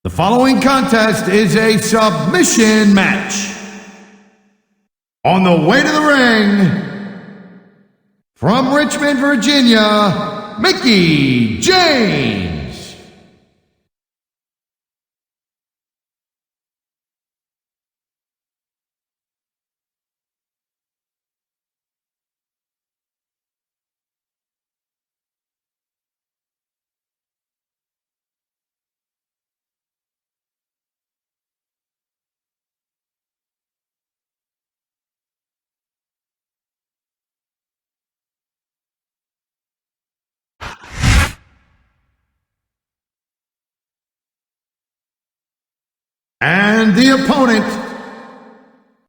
The following contest is a submission match. On the way to the ring, from Richmond, Virginia, Mickie James. And the opponent,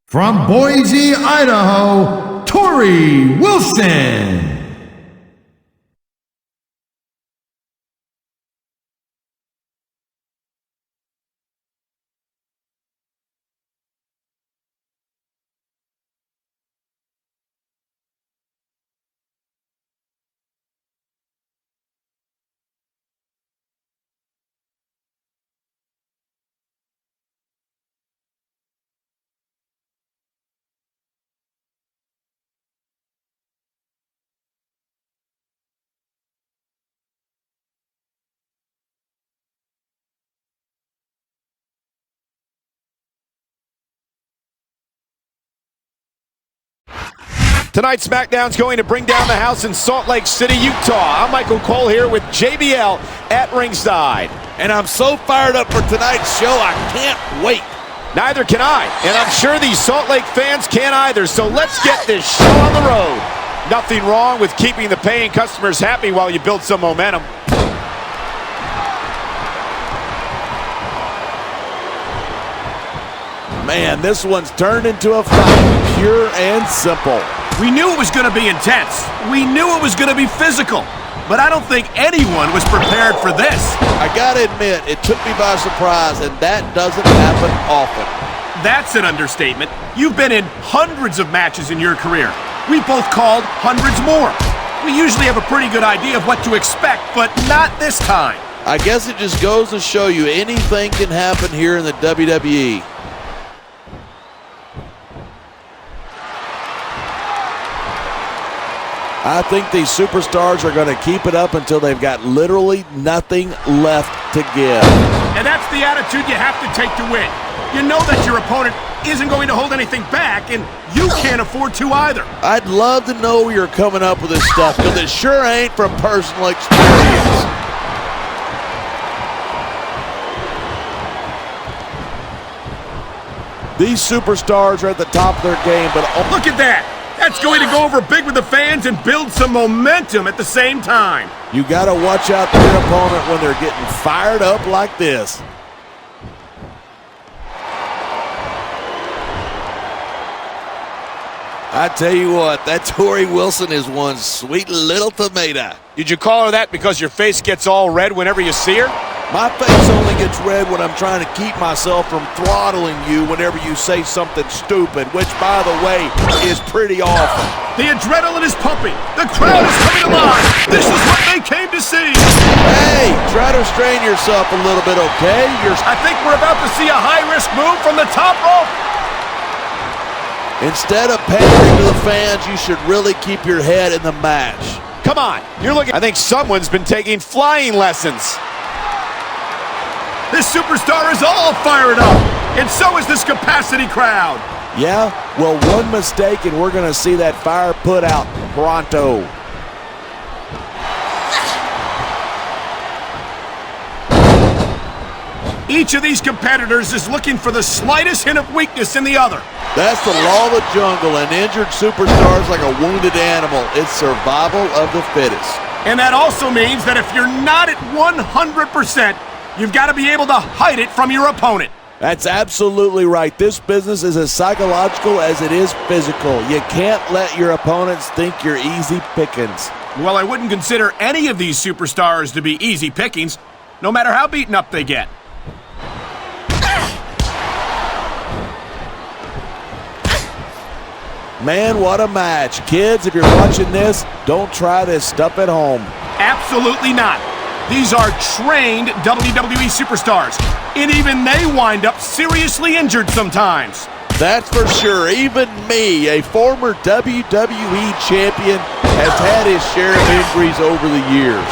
from Boise, Idaho, Torrie Wilson. Tonight's Smackdown's going to bring down the house in Salt Lake City, Utah. I'm Michael Cole here with JBL at ringside. And I'm so fired up for tonight's show, I can't wait. Neither can I, and I'm sure these Salt Lake fans can't either, so let's get this show on the road. Nothing wrong with keeping the paying customers happy while you build some momentum. Man, this one's turned into a fight, pure and simple. We knew it was going to be intense. We knew it was going to be physical. But I don't think anyone was prepared for this. I gotta admit, it took me by surprise, and that doesn't happen often. That's an understatement. You've been in hundreds of matches in your career. We both called hundreds more. We usually have a pretty good idea of what to expect, but not this time. I guess it just goes to show you anything can happen here in the WWE. I think these superstars are going to keep it up until they've got literally nothing left to give. And that's the attitude you have to take to win. You know that your opponent isn't going to hold anything back, and you can't afford to either. I'd love to know where you're coming up with this stuff, because it sure ain't from personal experience. These superstars are at the top of their game, but look at that. That's going to go over big with the fans and build some momentum at the same time. You got to watch out for your opponent when they're getting fired up like this. I tell you what, that Torrie Wilson is one sweet little tomato. Did you call her that because your face gets all red whenever you see her? My face only gets red when I'm trying to keep myself from throttling you whenever you say something stupid, which, by the way, is pretty awful. The adrenaline is pumping. The crowd is coming alive. This is what they came to see. Hey, try to restrain yourself a little bit, okay? I think we're about to see a high-risk move from the top rope. Instead of pandering to the fans, you should really keep your head in the match. Come on, you're looking. I think someone's been taking flying lessons. This superstar is all fired up, and so is this capacity crowd. Yeah? Well, one mistake, and we're going to see that fire put out pronto. Each of these competitors is looking for the slightest hint of weakness in the other. That's the law of the jungle. An injured superstar is like a wounded animal. It's survival of the fittest. And that also means that if you're not at 100%, you've got to be able to hide it from your opponent. That's absolutely right. This business is as psychological as it is physical. You can't let your opponents think you're easy pickings. Well, I wouldn't consider any of these superstars to be easy pickings, no matter how beaten up they get. Man, what a match. Kids, if you're watching this, don't try this stuff at home. Absolutely not. These are trained WWE superstars, and even they wind up seriously injured sometimes. That's for sure. Even me, a former WWE champion, has had his share of injuries over the years.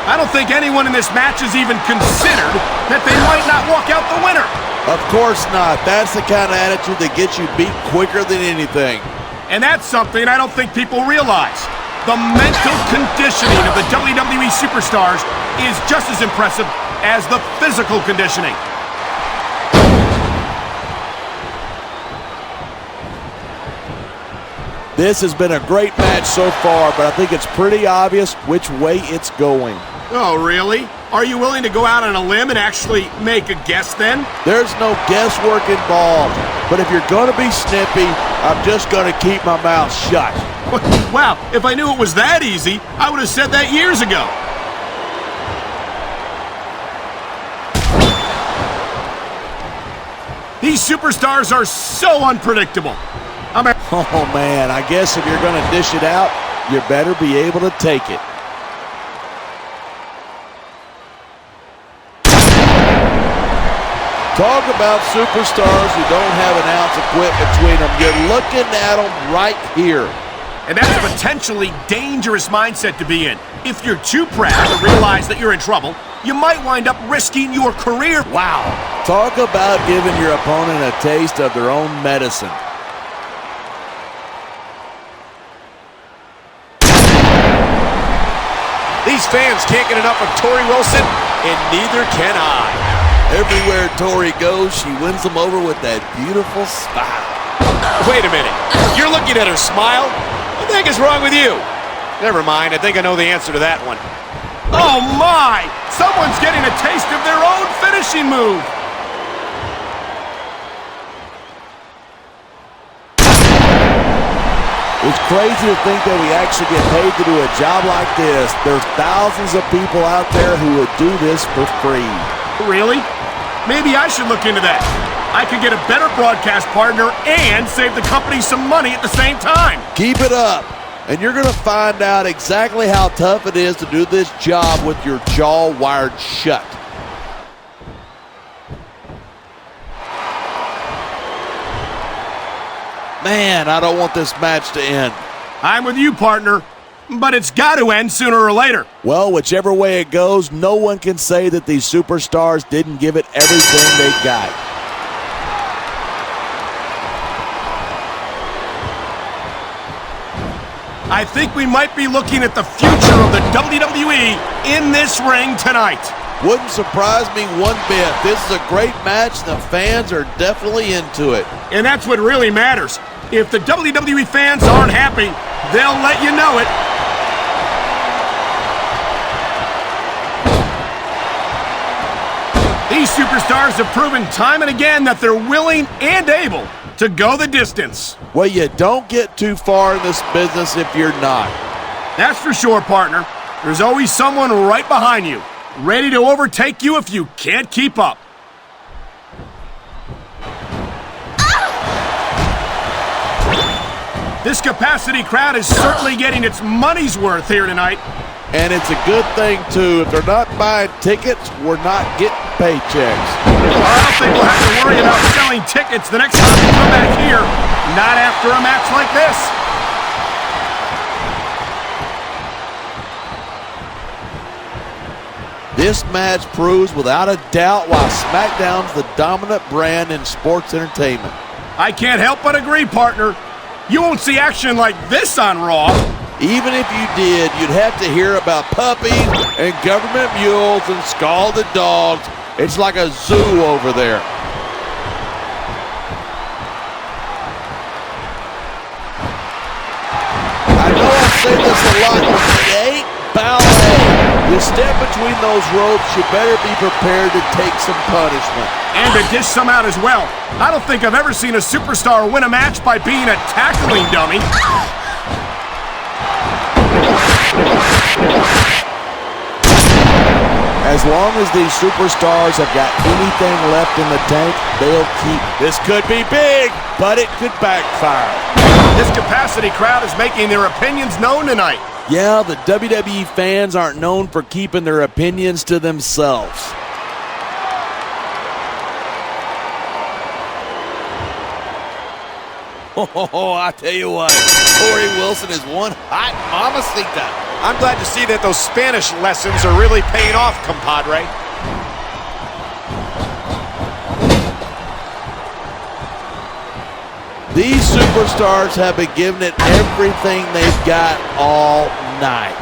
I don't think anyone in this match has even considered that they might not walk out the winner. Of course not. That's the kind of attitude that gets you beat quicker than anything. And that's something I don't think people realize. The mental conditioning of the WWE superstars is just as impressive as the physical conditioning. This has been a great match so far, but I think it's pretty obvious which way it's going. Oh, really? Are you willing to go out on a limb and actually make a guess then? There's no guesswork involved, but if you're going to be snippy, I'm just going to keep my mouth shut. Wow, if I knew it was that easy, I would have said that years ago. These superstars are so unpredictable. Oh man, I guess if you're going to dish it out, you better be able to take it. Talk about superstars who don't have an ounce of quit between them. You're looking at them right here. And that's a potentially dangerous mindset to be in. If you're too proud to realize that you're in trouble, you might wind up risking your career. Wow. Talk about giving your opponent a taste of their own medicine. These fans can't get enough of Torrie Wilson, and neither can I. Everywhere Torrie goes, she wins them over with that beautiful smile. Wait a minute. You're looking at her smile? What the heck is wrong with you? Never mind. I think I know the answer to that one. Oh, my! Someone's getting a taste of their own finishing move. It's crazy to think that we actually get paid to do a job like this. There's thousands of people out there who would do this for free. Really? Maybe I should look into that. I could get a better broadcast partner and save the company some money at the same time. Keep it up, and you're going to find out exactly how tough it is to do this job with your jaw wired shut. Man, I don't want this match to end. I'm with you, partner, but it's got to end sooner or later. Well, whichever way it goes, no one can say that these superstars didn't give it everything they got. I think we might be looking at the future of the WWE in this ring tonight. Wouldn't surprise me one bit. This is a great match. The fans are definitely into it. And that's what really matters. If the WWE fans aren't happy, they'll let you know it. These superstars have proven time and again that they're willing and able to go the distance. Well, you don't get too far in this business if you're not. That's for sure, partner. There's always someone right behind you, ready to overtake you if you can't keep up. This capacity crowd is certainly getting its money's worth here tonight. And it's a good thing, too. If they're not buying tickets, we're not getting paychecks. Well, I don't think we'll have to worry about selling tickets the next time we come back here. Not after a match like this. This match proves without a doubt why SmackDown's the dominant brand in sports entertainment. I can't help but agree, partner. You won't see action like this on Raw. Even if you did, you'd have to hear about puppies and government mules and scalded dogs. It's like a zoo over there. I know I say this a lot, but it ain't ballet. You step between those ropes, you better be prepared to take some punishment. And to dish some out as well. I don't think I've ever seen a superstar win a match by being a tackling dummy. As long as these superstars have got anything left in the tank, they'll keep. This could be big, but it could backfire. This capacity crowd is making their opinions known tonight. Yeah, the WWE fans aren't known for keeping their opinions to themselves. Oh, I tell you what, Torrie Wilson is one hot mamacita. I'm glad to see that those Spanish lessons are really paying off, compadre. These superstars have been giving it everything they've got all night.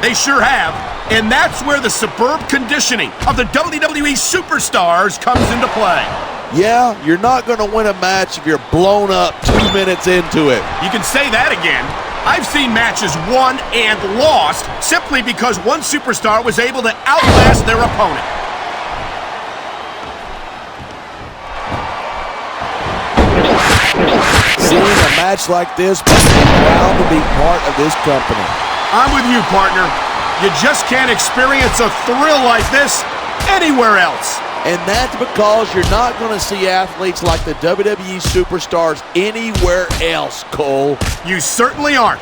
They sure have, and that's where the superb conditioning of the WWE superstars comes into play. Yeah, you're not going to win a match if you're blown up 2 minutes into it. You can say that again. I've seen matches won and lost simply because one superstar was able to outlast their opponent. Seeing a match like this makes me proud to be part of this company. I'm with you, partner. You just can't experience a thrill like this anywhere else. And that's because you're not going to see athletes like the WWE superstars anywhere else, Cole. You certainly aren't.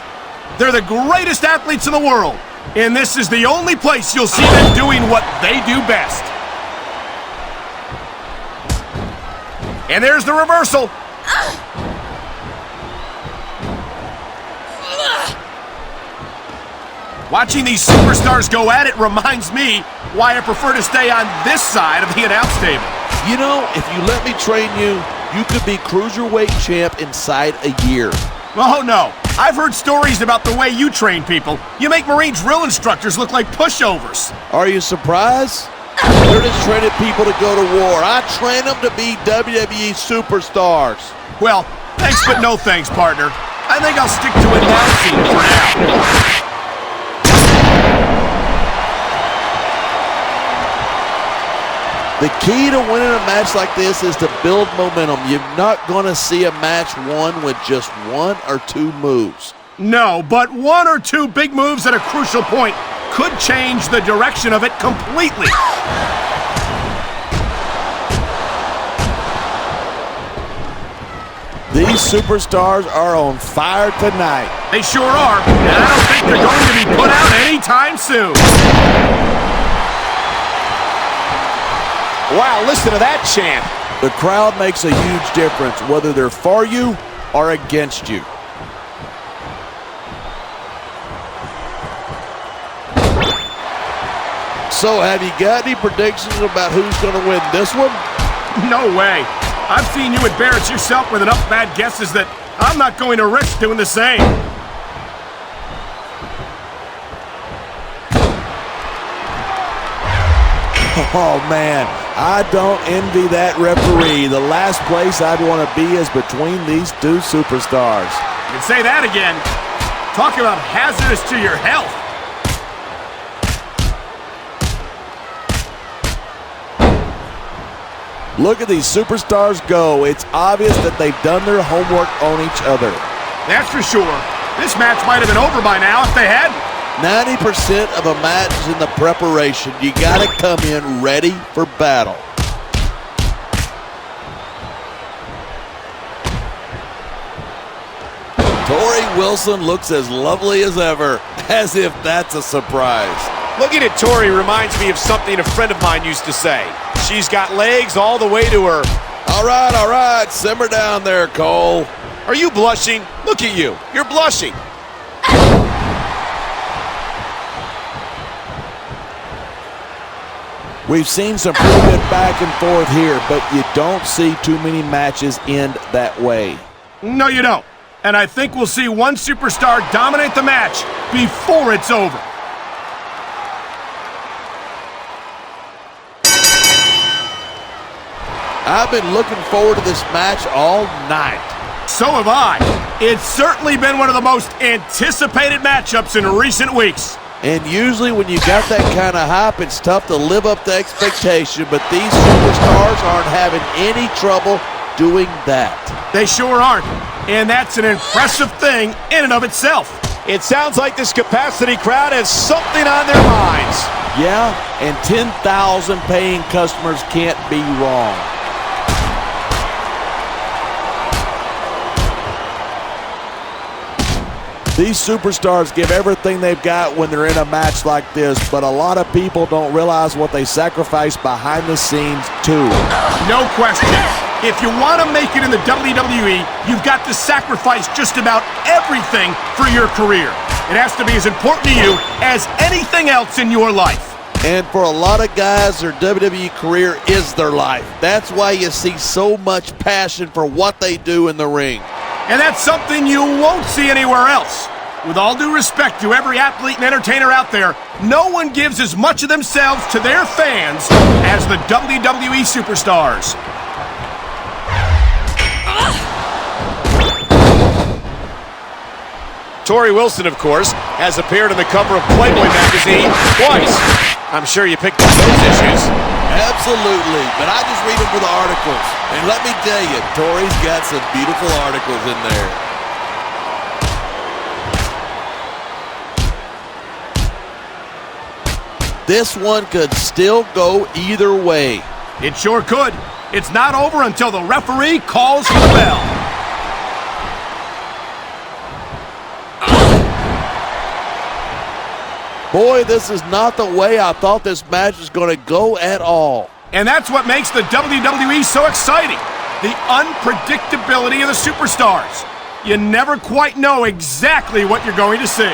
They're the greatest athletes in the world, and this is the only place you'll see them doing what they do best. And there's the reversal. Watching these superstars go at it reminds me why I prefer to stay on this side of the announce table. You know, if you let me train you, you could be cruiserweight champ inside a year. Oh, no. I've heard stories about the way you train people. You make Marine drill instructors look like pushovers. Are you surprised? They're just training people to go to war. I train them to be WWE superstars. Well, thanks but no thanks, partner. I think I'll stick to announcing for now. The key to winning a match like this is to build momentum. You're not going to see a match won with just 1 or 2 moves. No, but 1 or 2 big moves at a crucial point could change the direction of it completely. These superstars are on fire tonight. They sure are, and I don't think they're going to be put out anytime soon. Wow, listen to that chant. The crowd makes a huge difference, whether they're for you or against you. So, have you got any predictions about who's going to win this one? No way. I've seen you embarrass yourself with enough bad guesses that I'm not going to risk doing the same. Oh, man, I don't envy that referee. The last place I'd want to be is between these 2 superstars. You can say that again. Talk about hazardous to your health. Look at these superstars go. It's obvious that they've done their homework on each other. That's for sure. This match might have been over by now if they hadn't. 90% of a match is in the preparation. You got to come in ready for battle. Torrie Wilson looks as lovely as ever, as if that's a surprise. Looking at Torrie reminds me of something a friend of mine used to say. She's got legs all the way to her. All right, simmer down there, Cole. Are you blushing? Look at you. You're blushing. We've seen some pretty good back and forth here, but you don't see too many matches end that way. No, you don't. And I think we'll see one superstar dominate the match before it's over. I've been looking forward to this match all night. So have I. It's certainly been one of the most anticipated matchups in recent weeks. And usually when you got that kind of hype, it's tough to live up to expectation, but these superstars aren't having any trouble doing that. They sure aren't. And that's an impressive thing in and of itself. It sounds like this capacity crowd has something on their minds. Yeah, and 10,000 paying customers can't be wrong. These superstars give everything they've got when they're in a match like this, but a lot of people don't realize what they sacrifice behind the scenes too. No question. If you want to make it in the WWE, you've got to sacrifice just about everything for your career. It has to be as important to you as anything else in your life. And for a lot of guys, their WWE career is their life. That's why you see so much passion for what they do in the ring. And that's something you won't see anywhere else. With all due respect to every athlete and entertainer out there, no one gives as much of themselves to their fans as the WWE superstars. Torrie Wilson, of course, has appeared on the cover of Playboy magazine twice. I'm sure you picked up those issues. Absolutely, but I just read them for the articles. And let me tell you, Torrie's got some beautiful articles in there. This one could still go either way. It sure could. It's not over until the referee calls for the bell. Boy, this is not the way I thought this match was going to go at all. And that's what makes the WWE so exciting. The unpredictability of the superstars. You never quite know exactly what you're going to see.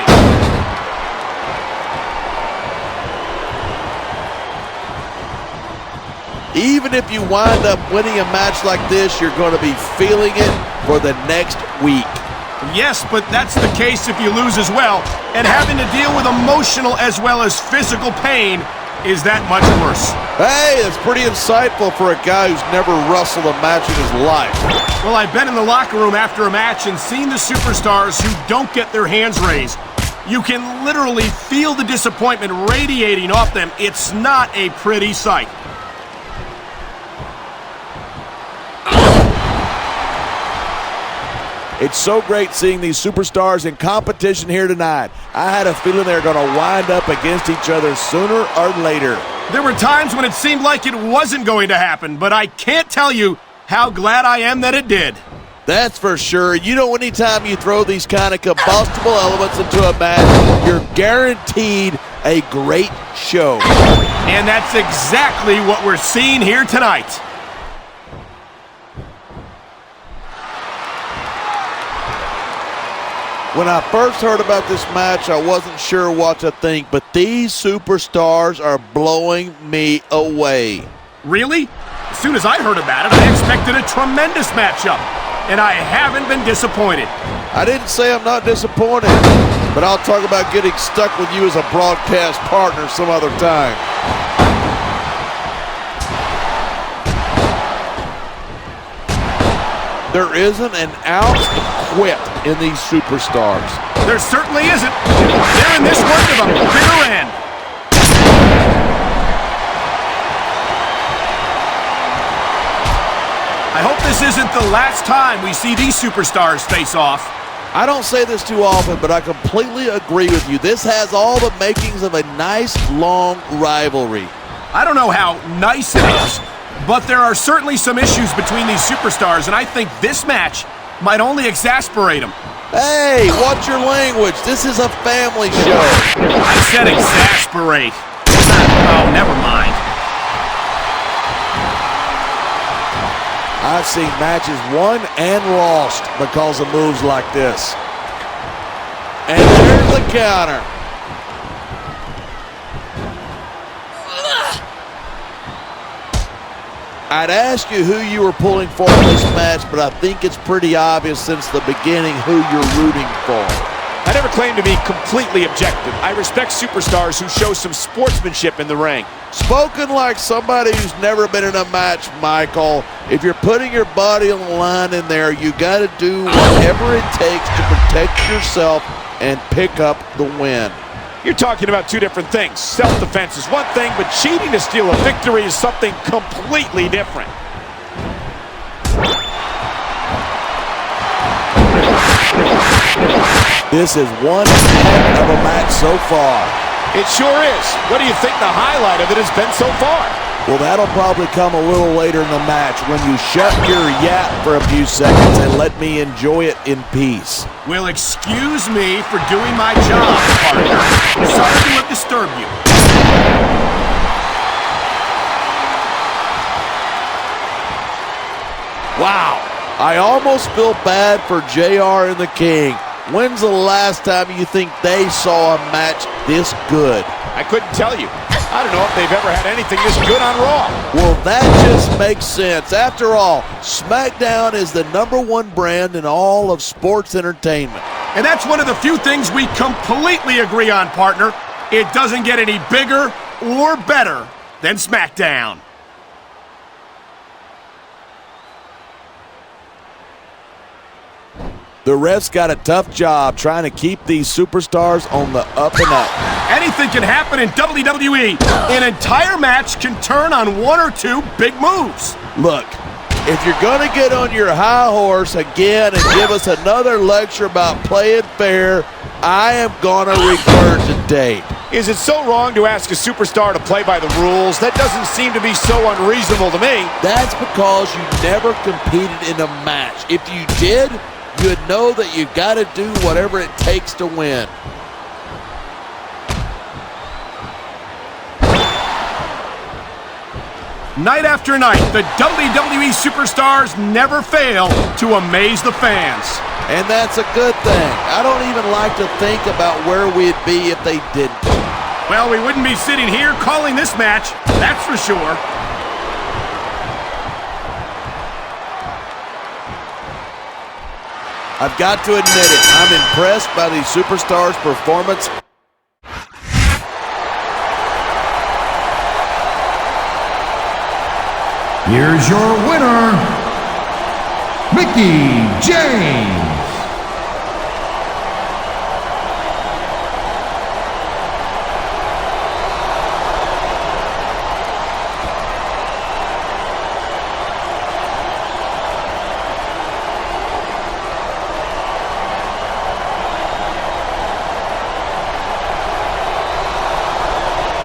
Even if you wind up winning a match like this, you're going to be feeling it for the next week. Yes, but that's the case if you lose as well. And having to deal with emotional as well as physical pain is that much worse. Hey, that's pretty insightful for a guy who's never wrestled a match in his life. Well, I've been in the locker room after a match and seen the superstars who don't get their hands raised. You can literally feel the disappointment radiating off them. It's not a pretty sight. It's so great seeing these superstars in competition here tonight. I had a feeling they were going to wind up against each other sooner or later. There were times when it seemed like it wasn't going to happen, but I can't tell you how glad I am that it did. That's for sure. You know, anytime you throw these kind of combustible elements into a match, you're guaranteed a great show. And that's exactly what we're seeing here tonight. When I first heard about this match, I wasn't sure what to think, but these superstars are blowing me away. Really? As soon as I heard about it, I expected a tremendous matchup, and I haven't been disappointed. I didn't say I'm not disappointed, but I'll talk about getting stuck with you as a broadcast partner some other time. There isn't an ounce of quit in these superstars. There certainly isn't. They're in this one to the bitter end. I hope this isn't the last time we see these superstars face off. I don't say this too often, but I completely agree with you. This has all the makings of a nice, long rivalry. I don't know how nice it is, but there are certainly some issues between these superstars, and I think this match might only exasperate them. Hey, watch your language. This is a family show. I said exasperate. Oh, never mind. I've seen matches won and lost because of moves like this. And there's the counter. I'd ask you who you were pulling for in this match, but I think it's pretty obvious since the beginning who you're rooting for. I never claim to be completely objective. I respect superstars who show some sportsmanship in the ring. Spoken like somebody who's never been in a match, Michael. If you're putting your body on the line in there, you got to do whatever it takes to protect yourself and pick up the win. You're talking about two different things. Self-defense is one thing, but cheating to steal a victory is something completely different. This is one heck of a match so far. It sure is. What do you think the highlight of it has been so far? Well, that'll probably come a little later in the match when you shut your yap for a few seconds and let me enjoy it in peace. Well, excuse me for doing my job, partner. Sorry to disturb you. Wow, I almost feel bad for JR and the King. When's the last time you think they saw a match this good? I couldn't tell you. I don't know if they've ever had anything this good on Raw. Well, that just makes sense. After all, SmackDown is the #1 brand in all of sports entertainment. And that's one of the few things we completely agree on, partner. It doesn't get any bigger or better than SmackDown. The refs got a tough job trying to keep these superstars on the up and up. Anything can happen in WWE. An entire match can turn on one or two big moves. Look, if you're going to get on your high horse again and give us another lecture about playing fair, I am going to regurgitate. Is it so wrong to ask a superstar to play by the rules? That doesn't seem to be so unreasonable to me. That's because you never competed in a match. If you did, you'd know that you got to do whatever it takes to win. Night after night, the WWE superstars never fail to amaze the fans. And that's a good thing. I don't even like to think about where we'd be if they didn't. Well, we wouldn't be sitting here calling this match, that's for sure. I've got to admit it, I'm impressed by these superstars' performance. Here's your winner, Mickie James.